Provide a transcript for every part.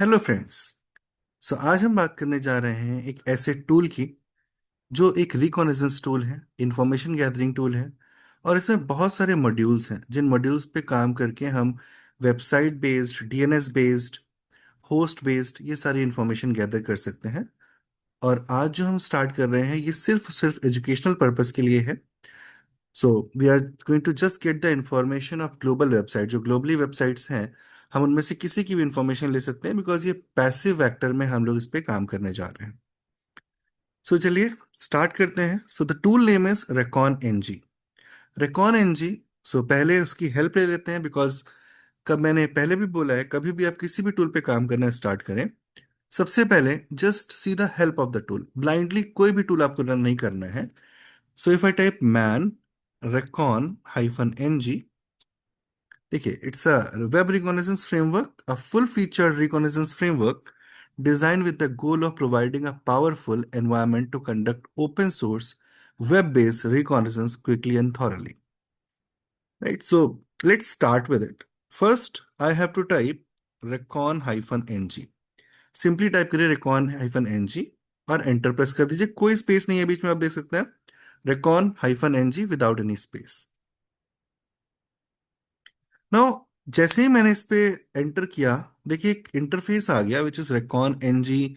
Hello friends. आज हम बात करने जा रहे हैं एक ऐसे टूल की जो एक रिकॉग्निजेंस टूल है, इंफॉर्मेशन गैदरिंग टूल है। और इसमें बहुत सारे मॉड्यूल्स हैं जिन मॉड्यूल्स पे काम करके हम website based, DNS based, host based ये सारी इंफॉर्मेशन गैदर कर सकते हैं। और आज जो हम स्टार्ट कर रहे हैं ये सिर्फ सिर्फ एजुकेशनल पर्पस के लिए है। So we are going to just get the information of global website, जो ग्लोबली वेबसाइट्स हैं। हम उनमें से किसी की भी इंफॉर्मेशन ले सकते हैं बिकॉज ये पैसिव वेक्टर में हम लोग इस पे काम करने जा रहे हैं। चलिए स्टार्ट करते हैं। The tool name is recon NG. Recon NG. पहले उसकी हेल्प ले लेते हैं बिकॉज कब मैंने पहले भी बोला है, कभी भी आप किसी भी टूल पे काम करना स्टार्ट करें, सबसे पहले just see the help of the tool. Blindly कोई भी टूल आपको रन नहीं करना है। If I type man recon hyphen NG, देखिए it's a web reconnaissance framework, a full feature reconnaissance framework designed with the goal of providing a powerful environment to conduct open source web-based reconnaissance quickly and thoroughly. Right? So let's start with it. First, I have to type recon-ng. Simply type करिए recon-ng और enter press कर दीजिए। कोई space नहीं है बीच में, आप देख सकते हैं। recon-ng without any space. Now जैसे ही मैंने इस पे एंटर किया, देखिए एक इंटरफेस आ गया which is recon NG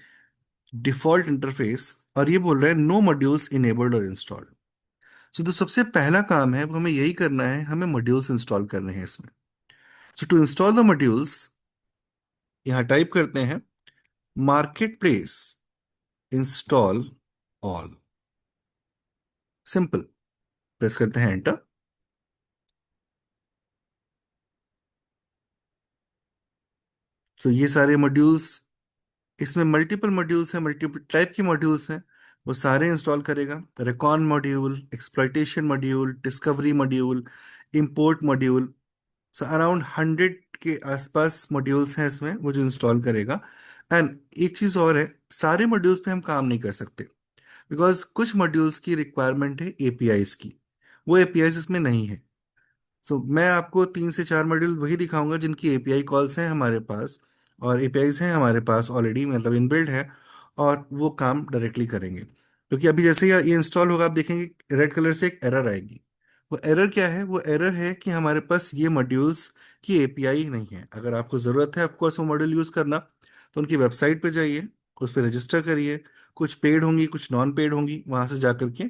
default interface. और ये बोल रहा है नो मॉड्यूल्स इनेबल्ड और इंस्टॉल्ड। तो सबसे पहला काम है वो हमें यही करना है, हमें मॉड्यूल्स इंस्टॉल करने हैं इसमें। टू इंस्टॉल द मॉड्यूल्स, यहाँ टाइप करते हैं market place install all. Simple. Press करते हैं एंटर। ये सारे मॉड्यूल्स, इसमें मल्टीपल मॉड्यूल्स हैं, मल्टीपल टाइप के मॉड्यूल्स हैं, वो सारे इंस्टॉल करेगा। Recon module, exploitation module, discovery module, import module. Around 100 के आसपास मॉड्यूल्स हैं इसमें, वो जो इंस्टॉल करेगा। एंड एक चीज़ और है, सारे मॉड्यूल्स पे हम काम नहीं कर सकते बिकॉज कुछ मॉड्यूल्स की रिक्वायरमेंट है एपीआईज की। वो एपीआईज इसमें नहीं है। मैं आपको 3 से 4 मॉड्यूल वही दिखाऊंगा जिनकी एपीआई कॉल्स हैं हमारे पास, और एपीआईज हैं हमारे पास ऑलरेडी, मतलब इनबिल्ड है। और वो काम डायरेक्टली करेंगे क्योंकि अभी जैसे ये इंस्टॉल होगा, आप देखेंगे रेड कलर से एक एरर आएगी। वो एरर क्या है? वो एरर है कि हमारे पास ये मॉड्यूल्स की एपीआई नहीं है। अगर आपको ज़रूरत है ऑफकोर्स वो मॉड्यूल यूज़ करना, तो उनकी वेबसाइट पे जाइए, उस पर रजिस्टर करिए। कुछ पेड होंगी, कुछ नॉन पेड होंगी, वहां से जा करके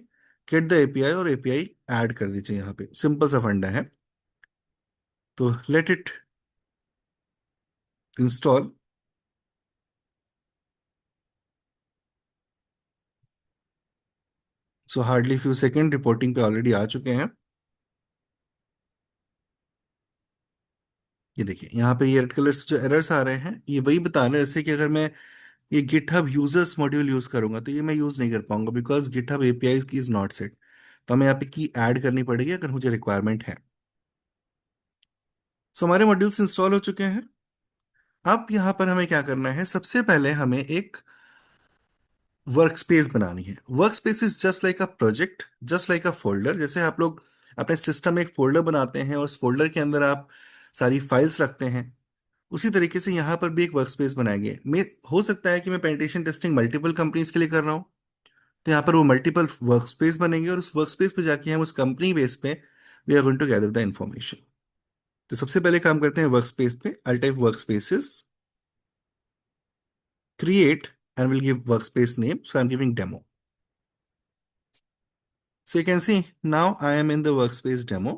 गेट द एपीआई और एपीआई ऐड कर दीजिए। यहाँ पे सिंपल सा फंडा है। तो let it install. Hardly few second, reporting पे ऑलरेडी आ चुके हैं। ये देखिए यहाँ पे ये रेड कलर से जो एरर्स आ रहे हैं, ये वही बता रहे हैं जैसे कि अगर मैं ये गिटहब यूजर्स मॉड्यूल यूज करूंगा तो ये मैं यूज नहीं कर पाऊंगा बिकॉज गिटहब एपीआई की इज नॉट सेट। तो हमें यहाँ पे की ऐड करनी पड़ेगी अगर मुझे रिक्वायरमेंट है। हमारे मॉड्यूल्स इंस्टॉल हो चुके हैं। अब यहाँ पर हमें क्या करना है? सबसे पहले हमें एक वर्क स्पेस बनानी है। Work space is just like a project, just like a folder. जैसे आप लोग अपने सिस्टम में एक फोल्डर बनाते हैं और उस फोल्डर के अंदर आप सारी फाइल्स रखते हैं, उसी तरीके से यहाँ पर भी एक वर्क स्पेस बनाएंगे। मैं हो सकता है कि मैं पेंटेशन टेस्टिंग मल्टीपल कंपनीज के लिए कर रहा हूँ, तो यहाँ पर वो मल्टीपल वर्क स्पेस बनेंगे और उस वर्क स्पेस पे जाके हम उस कंपनी बेस पे we are going to gather the information. तो सबसे पहले काम करते हैं वर्क स्पेस पे। I type work spaces, create, and will give work space name, so I am giving demo. So you can see now I am in the work space demo.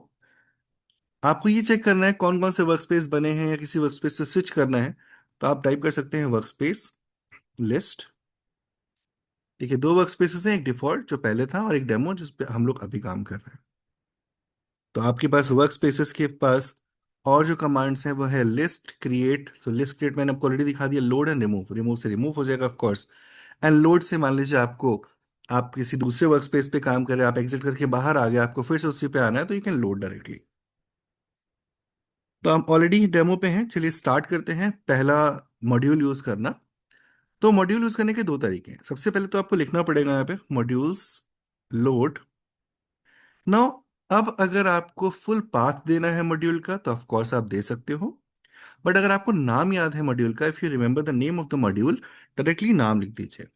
आपको ये check करना है कौन कौन से work space बने हैं या किसी वर्क स्पेस से स्विच करना है, तो आप टाइप कर सकते हैं वर्क स्पेस लिस्ट। देखिए 2 वर्क स्पेसेस हैं, एक डिफॉल्ट जो पहले था और एक डेमो जिस पे हम लोग अभी काम कर रहे हैं। तो आपके पास वर्क स्पेसेस के पास और जो कमांड्स हैं वो है लिस्ट, क्रिएट। तो लिस्ट क्रिएट मैंने आपको ऑलरेडी दिखा दिया। लोड एंड रिमूव, रिमूव से रिमूव हो जाएगा ऑफ कोर्स। एंड लोड से मान लीजिए आपको, आप किसी दूसरे वर्क स्पेस पे काम कर रहे हैं, आप एग्जिट करके बाहर आ गए, आपको फिर से उसी पे आना है, तो यू कैन लोड डायरेक्टली। तो हम ऑलरेडी डेमो पे हैं, चलिए स्टार्ट करते हैं पहला मॉड्यूल यूज करना। तो मॉड्यूल यूज करने के 2 तरीके हैं। सबसे पहले तो आपको लिखना पड़ेगा यहाँ पे मॉड्यूल्स लोड। नाउ अब अगर आपको फुल पाथ देना है मॉड्यूल का तो ऑफ कोर्स आप दे सकते हो, बट अगर आपको नाम याद है मॉड्यूल का, if you remember the name of the module, directly नाम लिख दीजिए।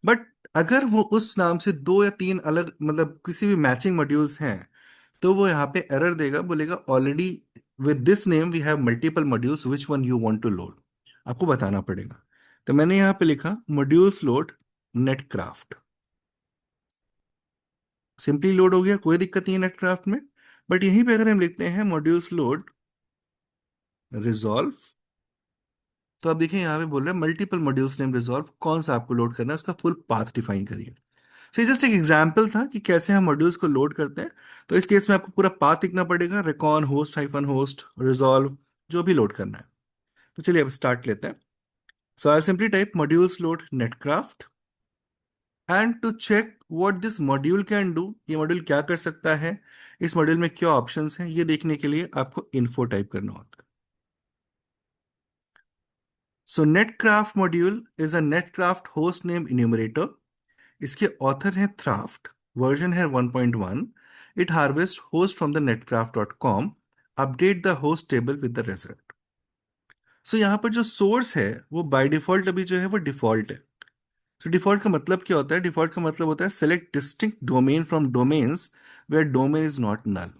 बट अगर वो उस नाम से दो या तीन अलग, मतलब किसी भी मैचिंग मॉड्यूल्स हैं, तो वो यहाँ पे एरर देगा, बोलेगा already with this name we have multiple modules, which one you want to load. आपको बताना पड़ेगा। तो मैंने यहाँ पे लिखा modules load Netcraft. Simply load हो गया, कोई दिक्कत नहीं है नेटक्राफ्ट में। बट यहीं पे अगर हम लिखते हैं मॉड्यूल्स लोड रिजॉल्व, तो आप देखिए यहाँ पे बोल रहे हैं मल्टीपल मॉड्यूल्स नेम रिजॉल्व, कौन सा आपको लोड करना है उसका फुल पाथ डिफाइन करिए। सो जस्ट एक एग्जाम्पल था कि कैसे हम मॉड्यूल्स को लोड करते हैं। तो इस केस में आपको पूरा पाथ लिखना पड़ेगा, recon host hyphen host resolve, जो भी लोड करना है। तो चलिए अब स्टार्ट लेते हैं। So I simply type modules load Netcraft, and to check what this module can do, ये मॉड्यूल क्या कर सकता है, इस मॉड्यूल में क्या ऑप्शंस हैं, ये देखने के लिए आपको इन्फो टाइप करना होता है। So Netcraft module is a Netcraft host name enumerator. इसके ऑथर हैं थ्राफ्ट, वर्जन है 1.1। It harvest host from the netcraft.com, update the host table with the result. So यहाँ पर जो सोर्स है वो बाय डिफॉल्ट अभी जो है वो डिफॉल्ट है। तो डिफॉल्ट का मतलब क्या होता है? डिफॉल्ट का मतलब होता है select distinct domain from domains where domain is not null.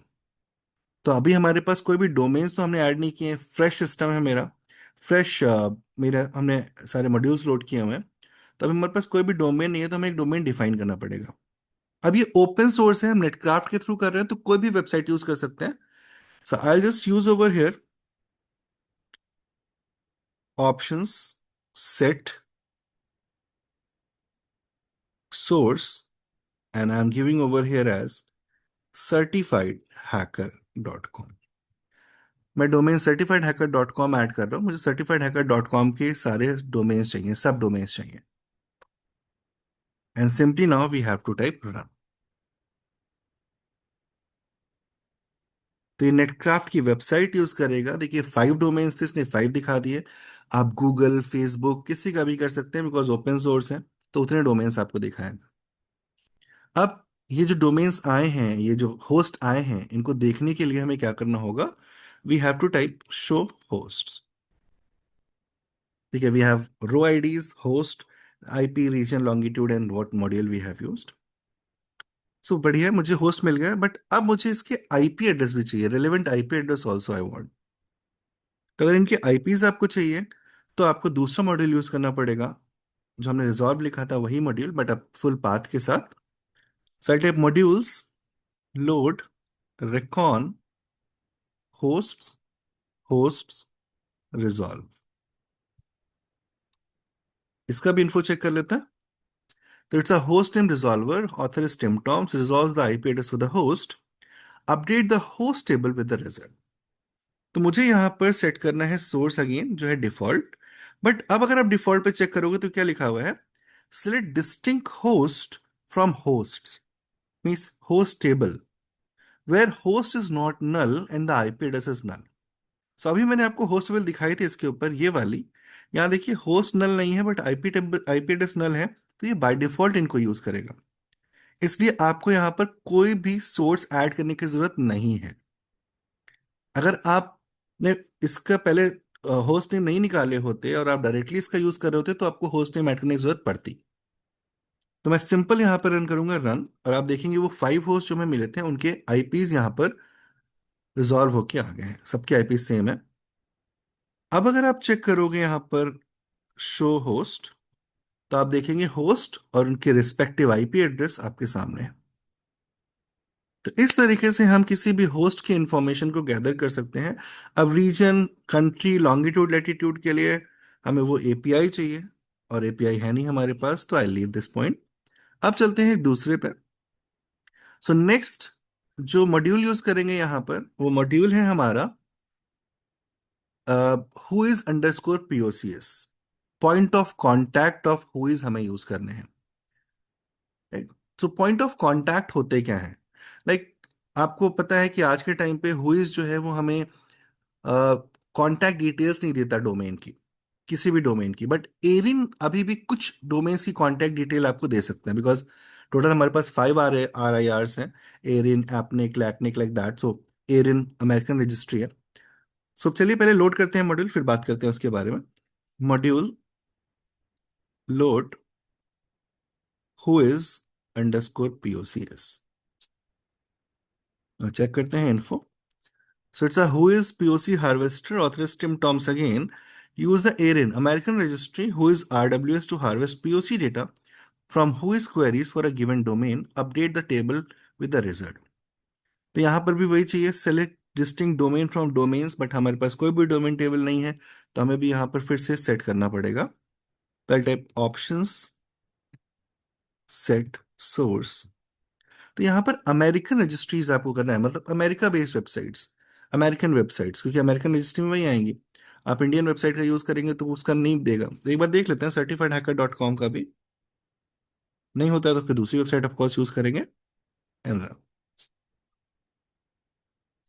तो अभी हमारे पास कोई भी डोमेन्स तो हमने ऐड नहीं किए हैं, फ्रेश सिस्टम है मेरा, फ्रेश मेरा हमने सारे मॉड्यूल्स लोड किए हुए हैं। तो अभी हमारे पास कोई भी डोमेन नहीं है, तो हमें एक डोमेन डिफाइन करना पड़ेगा। अब ये ओपन सोर्स है, हम नेटक्राफ्ट के थ्रू कर रहे हैं, तो कोई भी वेबसाइट यूज कर सकते हैं। So I just use over here options, set source, and I am giving over here as certifiedhacker.com। मैं डोमेन certifiedhacker.com ऐड कर रहा हूँ, मुझे certifiedhacker.com के सारे डोमेन्स चाहिए, सब डोमेन्स चाहिए। And simply now we have to type run. तो ये नेटक्राफ्ट की वेबसाइट यूज करेगा। देखिए 5 डोमेन्स थे, इसने 5 दिखा दिए। आप गूगल फेसबुक किसी का भी कर सकते हैं, बिकॉज ओपन सोर्स है, तो उतने डोमेन्स आपको दिखाएगा। अब ये जो डोमेन्स आए हैं, ये जो होस्ट आए हैं, इनको देखने के लिए हमें क्या करना होगा? We have to type show host. ठीक है, we have row IDs, host, IP, region, longitude and what module we have used. So बढ़िया है, मुझे होस्ट मिल गया, बट अब मुझे इसके आईपी एड्रेस भी चाहिए, relevant IP address also I want. तो अगर इनके आईपीज आपको चाहिए, तो आपको दूसरा मॉड्यूल यूज करना पड़ेगा, जो हमने रिजॉल्व लिखा था वही मॉड्यूल, बट अब फुल पाथ के साथ। सेल type modules load recon hosts hosts resolve। इसका भी इन्फो चेक कर लेते हैं। तो it's a host name resolver, author is Tim Tomes, resolve the IP address for the host, update the host table with the result. तो मुझे यहाँ पर सेट करना है सोर्स अगेन, जो है डिफॉल्ट। बट अब अगर आप डिफॉल्ट पे चेक करोगे तो क्या लिखा हुआ है? Select distinct host from host, means host table where host is not null and the IP address is null. So अभी मैंने आपको होस्ट टेबल दिखाई थी इसके ऊपर, ये वाली। यहाँ देखिए होस्ट नल नहीं है, but IP table, IP address null है, तो ये बाय डिफॉल्ट इनको यूज करेगा। इसलिए आपको यहाँ पर कोई भी सोर्स ऐड करने की जरूरत नहीं है। अगर आपने इसका पहले होस्ट नेम नहीं निकाले होते और आप डायरेक्टली इसका यूज कर रहे होते, तो आपको होस्ट नेम ऐड करने की जरूरत पड़ती। तो मैं सिंपल यहाँ पर रन करूंगा रन, और आप देखेंगे वो 5 होस्ट जो हमें मिले थे उनके आईपीज यहाँ पर रिजॉल्व होके आ गए हैं, सबके आईपी सेम है। अब अगर आप चेक करोगे यहाँ पर शो होस्ट, तो आप देखेंगे होस्ट और उनके रिस्पेक्टिव आईपी एड्रेस आपके सामने है। तो इस तरीके से हम किसी भी होस्ट की इंफॉर्मेशन को गैदर कर सकते हैं। अब रीजन, कंट्री, लॉन्गिट्यूड, लैटिट्यूड के लिए हमें वो एपीआई चाहिए, और एपीआई है नहीं हमारे पास, तो आई लीव दिस पॉइंट। अब चलते हैं एक दूसरे पे। सो नेक्स्ट जो मॉड्यूल यूज करेंगे यहाँ पर, वो मॉड्यूल है हमारा who is underscore POCS, point of contact of who is हमें यूज करने हैं। तो पॉइंट ऑफ कांटेक्ट होते क्या है? लाइक आपको पता है कि आज के टाइम पे हुइज जो है वो हमें कांटेक्ट डिटेल्स नहीं देता डोमेन की, किसी भी डोमेन की। बट एरिन अभी भी कुछ डोमेन्स की कांटेक्ट डिटेल आपको दे सकते हैं, बिकॉज टोटल हमारे पास 5 RIRs हैं, ARIN, APNIC, LACNIC, like that. So ARIN American registry है, सो चलिए पहले लोड करते हैं मॉड्यूल, फिर बात करते हैं उसके बारे में। Module load who is underscore POCS, check करते हैं info. So it's a who is POC harvester. Authors Tim Toms again use the ARIN American Registry who is RWS to harvest POC data from who is queries for a given domain. Update the table with the result. तो यहाँ पर भी वही चाहिए, select distinct domain from domains, but हमारे पास कोई भी domain table नहीं है, तो हमें भी यहाँ पर फिर से सेट करना पड़ेगा। पहले टाइप ऑप्शंस, सेट सोर्स। तो यहाँ पर अमेरिकन रजिस्ट्रीज आपको करना है, मतलब America based websites, American websites, क्योंकि अमेरिकन रजिस्ट्री में वही आएंगी। आप इंडियन वेबसाइट का यूज करेंगे तो वो उसका नहीं देगा। तो एक बार देख लेते हैं certifiedhacker.com का भी। नहीं होता है तो फिर दूसरी वेबसाइट ऑफ कोर्स यूज करेंगे।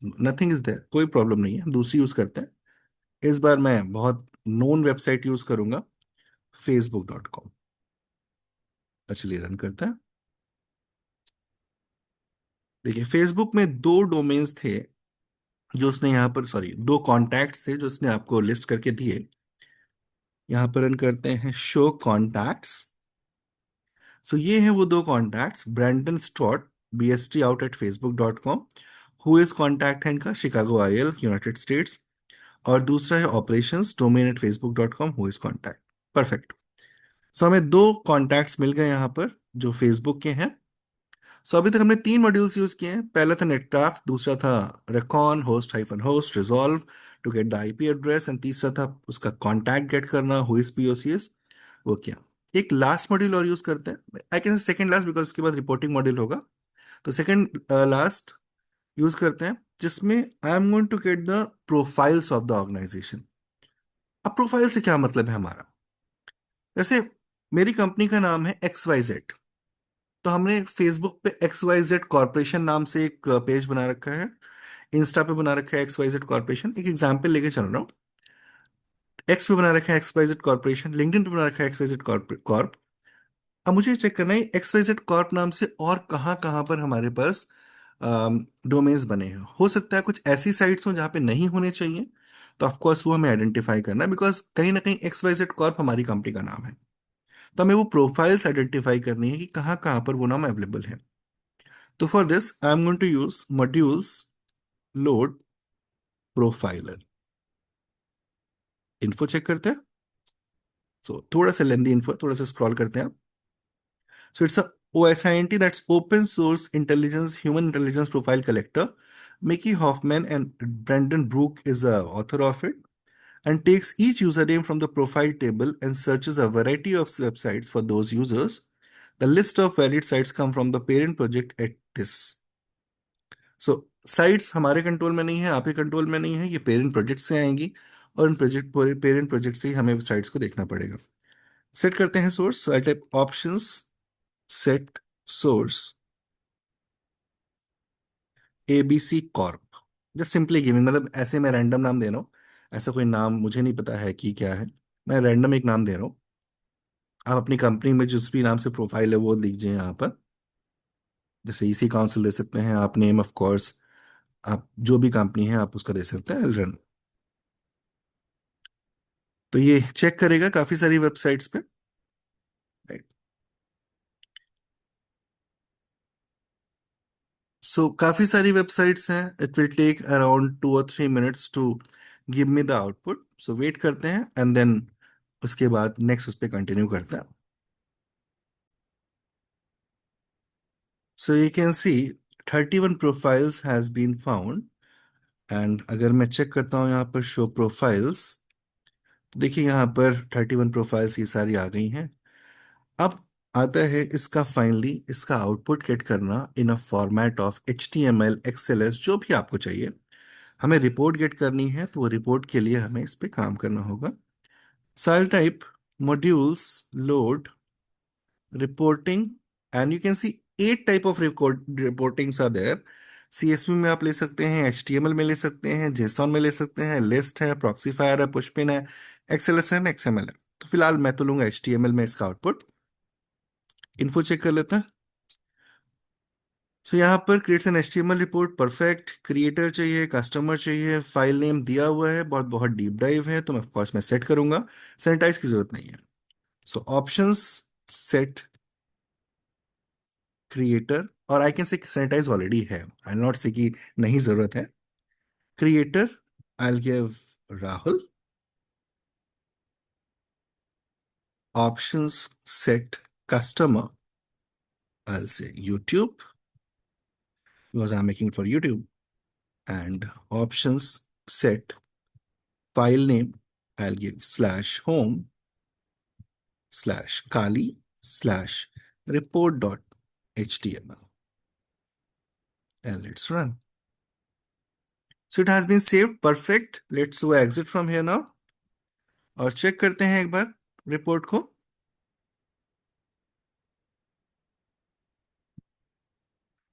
नथिंग इज देयर, कोई प्रॉब्लम नहीं है, दूसरी यूज करते हैं। इस बार मैं बहुत नोन वेबसाइट यूज करूंगा, facebook.com। चलिए रन करते हैं। देखिए फेसबुक में दो डोमेन्स थे जो उसने यहाँ पर, सॉरी, दो कॉन्टैक्ट्स थे जो उसने आपको लिस्ट करके दिए। यहाँ पर रन करते हैं शो कॉन्टैक्ट्स। सो ये हैं वो दो contacts, Brandon Stott BST out at facebook.com, who is contact है इनका शिकागो IL यूनाइटेड स्टेट्स, और दूसरा है operations domain at facebook.com, who is contact. Perfect. So हमें दो कॉन्टैक्ट्स मिल गए यहाँ पर जो फेसबुक के हैं। सो अभी तक हमने तीन मॉड्यूल्स यूज किए हैं। पहला था नेटक्राफ्ट, दूसरा था recon host hyphen host resolve to get the IP address, and तीसरा था उसका कॉन्टैक्ट गेट करना, हु इज POCS, वो किया। एक लास्ट मॉड्यूल और यूज करते हैं, I can second last because उसके बाद रिपोर्टिंग मॉड्यूल होगा। तो सेकंड लास्ट यूज करते हैं जिसमें I am going to get the profiles of the organisation. अब प्रोफाइल से क्या मतलब है हमारा? जैसे मेरी कंपनी का नाम है XYZ, तो हमने फेसबुक पे XYZ कॉर्पोरेशन नाम से एक पेज बना रखा है, इंस्टा पे बना रखा है XYZ कॉर्पोरेशन, एक एग्जांपल लेके चल रहा हूँ। एक्स पे बना रखा है XYZ कॉर्पोरेशन, लिंक्डइन पे बना रखा है XYZ कॉर्प। अब मुझे चेक करना है XYZ कॉर्प नाम से और कहाँ कहाँ पर हमारे पास डोमेन्स बने हैं। हो सकता है कुछ ऐसी साइट्स हो जहाँ पे नहीं होने चाहिए, तो ऑफ कोर्स वो हमें आइडेंटिफाई करना है, बिकॉज कहीं ना कहीं XYZ कॉर्प हमारी कंपनी का नाम है। तो हमें वो प्रोफाइल्स आइडेंटिफाई करनी है कि कहाँ कहाँ पर वो नाम अवेलेबल है। तो for this I am going to use modules load profiler. Info check करते हैं। सो थोड़ा सा लेंदी इन्फो, थोड़ा सा स्क्रॉल करते हैं। So it's a OSINT, that's open source intelligence, human intelligence profile collector. Mickey Hoffman and Brandon Brook is the author of it, and takes each username from the profile table and searches a variety of websites for those users. The list of valid sites come from the parent project at this. So sites हमारे control में नहीं है, आपके control में नहीं है, ये parent project से आएंगी, और इन पेरेंट प्रोजेक्ट से ही हमें साइट्स को देखना पड़ेगा। सेट करते हैं source, I type options, set source ABC Corp. Just simply giving, मतलब ऐसे मैं रैंडम नाम दे रहा हूँ, ऐसा कोई नाम मुझे नहीं पता है कि क्या है, मैं रैंडम एक नाम दे रहा हूँ। आप अपनी कंपनी में जिस भी नाम से प्रोफाइल है वो दीजिए यहाँ पर। जैसे EC काउंसिल दे सकते हैं आप, नेम ऑफ कोर्स, आप जो भी कंपनी है आप उसका दे सकते हैं, रन। तो ये चेक करेगा काफी सारी वेबसाइट्स पे, राइट। सो काफी सारी वेबसाइट्स हैं, it will take around 2 or 3 minutes to give me the output. So wait करते हैं एंड देन उसके बाद नेक्स्ट उस पर कंटिन्यू करते हैं। So you can see 31 profiles has been found, and अगर मैं चेक करता हूँ यहाँ पर शो प्रोफाइल्स, तो देखिए यहाँ पर 31 प्रोफाइल्स ये सारी आ गई हैं। अब आता है इसका फाइनली इसका आउटपुट गेट करना in a format of HTML XLS, जो भी आपको चाहिए। हमें रिपोर्ट गेट करनी है, तो वो रिपोर्ट के लिए हमें इस पे काम करना होगा। So I'll type modules load reporting, and you can see 8 type of reportings are there. CSV में आप ले सकते हैं, HTML में ले सकते हैं, JSON में ले सकते हैं, लिस्ट है, प्रॉक्सीफायर है, पुशपिन है, XLS है, XML है। तो फिलहाल मैं तो लूंगा HTML में इसका आउटपुट। इन्फो चेक कर लेते हैं। सो यहाँ पर creates an HTML report, perfect, creator चाहिए, कस्टमर चाहिए, फाइल नेम दिया हुआ है, बहुत बहुत डीप डाइव है, तो मैं ऑफ कोर्स मैं सेट करूंगा। सैनिटाइज की जरूरत नहीं है। सो ऑप्शंस, सेट क्रिएटर, और I can say sanitise already है, आई नॉट से कि नहीं जरूरत है। Creator, I give Rahul. Options set customer, I'll say YouTube because I'm making it for YouTube. And options set file name, I'll give slash home slash kali slash report.html, and let's run. So it has been saved. Perfect. Let's go exit from here now और check करते हैं एक बार report को।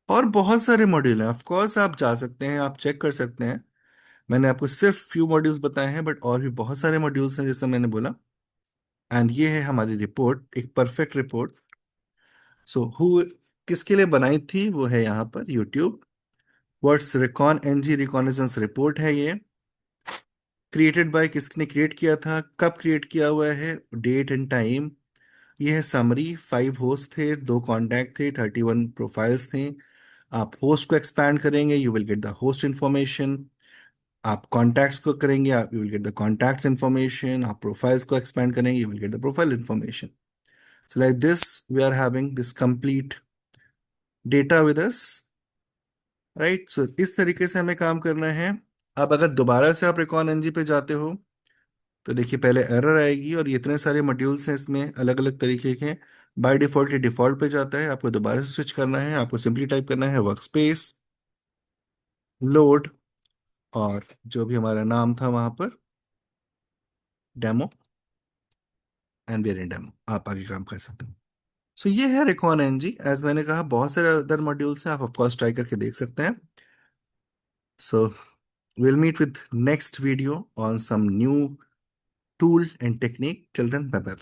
और बहुत सारे module हैं, of course आप जा सकते हैं, आप चेक कर सकते हैं। मैंने आपको सिर्फ फ्यू मॉड्यूल्स बताए हैं, बट और भी बहुत सारे मॉड्यूल्स हैं जैसे मैंने बोला। एंड ये है हमारी रिपोर्ट, एक परफेक्ट रिपोर्ट। सो हु किसके लिए बनाई थी वो है यहाँ पर YouTube. Words recon NG reconnaissance report है ये। क्रिएटेड बाय, किसने क्रिएट किया था, कब क्रिएट किया हुआ है, डेट एंड टाइम। ये है समरी। 5 होस्ट थे, 2 कॉन्टैक्ट थे, 31 प्रोफाइल्स थे। आप होस्ट को एक्सपैंड करेंगे, you will get the host information. आप कॉन्टैक्ट्स को करेंगे, आप you will get the contacts information. आप प्रोफाइल्स को एक्सपैंड करेंगे, you will get the profile information. So like this, we are having this complete data with us, right? So इस तरीके से हमें काम करना है। अब अगर दोबारा से आप रिकॉन एनजी पे जाते हो तो देखिए पहले एरर आएगी, और ये इतने सारे मॉड्यूल्स हैं इसमें अलग अलग तरीके के। बाय डिफॉल्ट ये डिफॉल्ट पे जाता है, आपको दोबारा से स्विच करना है। आपको सिंपली टाइप करना है वर्क स्पेस लोड, और जो भी हमारा नाम था वहां पर demo, and we are in demo. आप आगे काम कर सकते हो। सो ये है रिकॉन एनजी। एज मैंने कहा बहुत सारे अदर मॉड्यूल्स हैं, आप ऑफकोर्स ट्राई करके देख सकते हैं। So we'll meet with next video on some new tool and technique. Till then, bye bye.